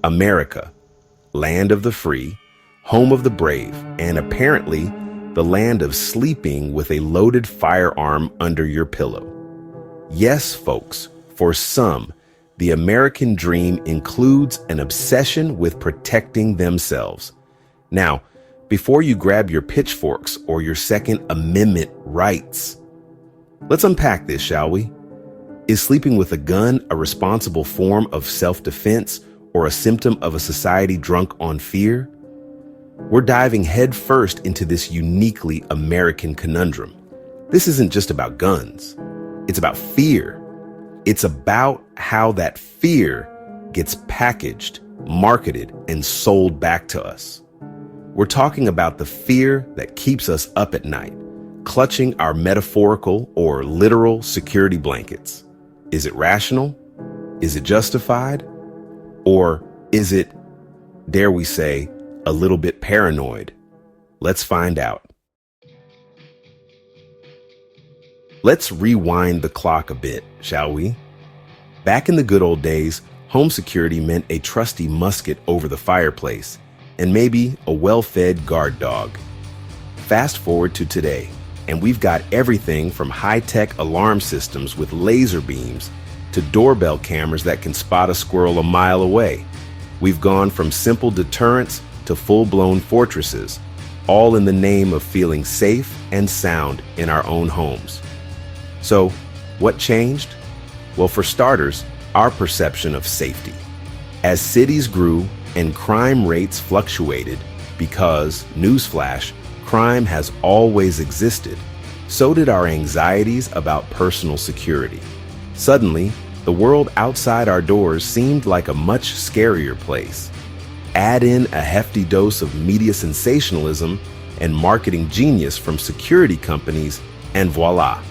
America, land of the free, home of the brave, and apparently the land of sleeping with a loaded firearm under your pillow. Yes, folks, for some, the American dream includes an obsession with protecting themselves. Now, before you grab your pitchforks or your Second Amendment rights, let's unpack this, shall we? Is sleeping with a gun a responsible form of self-defense or a symptom of a society drunk on fear? We're diving headfirst into this uniquely American conundrum. This isn't just about guns. It's about fear. It's about how that fear gets packaged, marketed, and sold back to us. We're talking about the fear that keeps us up at night, clutching our metaphorical or literal security blankets. Is it rational? Is it justified? Or is it, dare we say, a little bit paranoid? Let's find out. Let's rewind the clock a bit, shall we? Back in the good old days, home security meant a trusty musket over the fireplace and maybe a well-fed guard dog. Fast forward to today, and we've got everything from high-tech alarm systems with laser beams to doorbell cameras that can spot a squirrel a mile away. We've gone from simple deterrence to full-blown fortresses, all in the name of feeling safe and sound in our own homes. So, what changed? Well, for starters, our perception of safety. As cities grew and crime rates fluctuated, because, newsflash, crime has always existed, so did our anxieties about personal security. Suddenly, the world outside our doors seemed like a much scarier place. Add in a hefty dose of media sensationalism and marketing genius from security companies, and voila.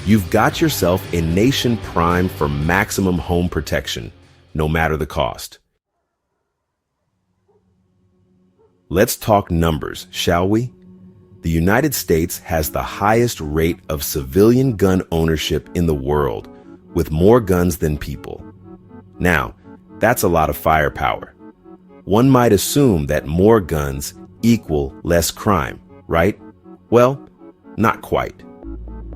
You've got yourself a nation primed for maximum home protection, no matter the cost. Let's talk numbers, shall we? The United States has the highest rate of civilian gun ownership in the world, with more guns than people. Now, that's a lot of firepower. One might assume that more guns equal less crime, right? Well, not quite.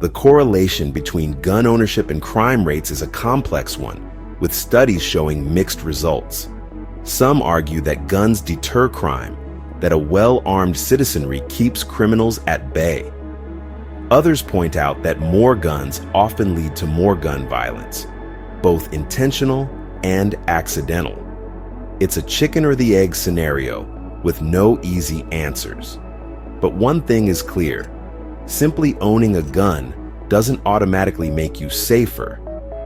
The correlation between gun ownership and crime rates is a complex one, with studies showing mixed results. Some argue that guns deter crime, that a well-armed citizenry keeps criminals at bay. Others point out that more guns often lead to more gun violence, both intentional and accidental. It's a chicken or the egg scenario with no easy answers. But one thing is clear. Simply owning a gun doesn't automatically make you safer.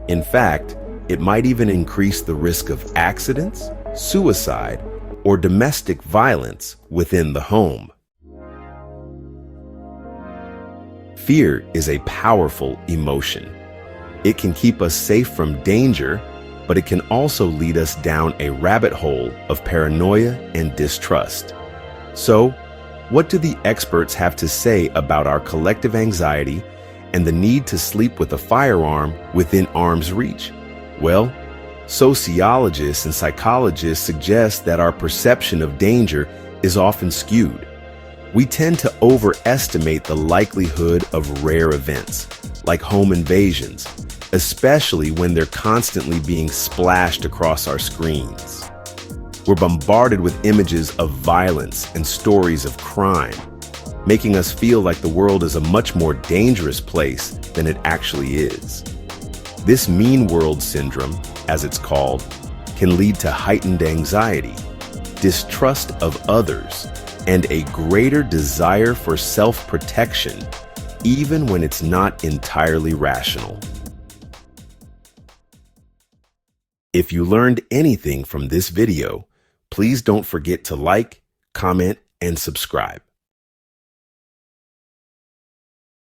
In fact, it might even increase the risk of accidents, suicide, or domestic violence within the home. Fear is a powerful emotion. It can keep us safe from danger, but it can also lead us down a rabbit hole of paranoia and distrust. So, what do the experts have to say about our collective anxiety and the need to sleep with a firearm within arm's reach? Well, sociologists and psychologists suggest that our perception of danger is often skewed. We tend to overestimate the likelihood of rare events, like home invasions, especially when they're constantly being splashed across our screens. We're bombarded with images of violence and stories of crime, making us feel like the world is a much more dangerous place than it actually is. This mean world syndrome, as it's called, can lead to heightened anxiety, distrust of others, and a greater desire for self-protection, even when it's not entirely rational. If you learned anything from this video, please don't forget to like, comment, and subscribe.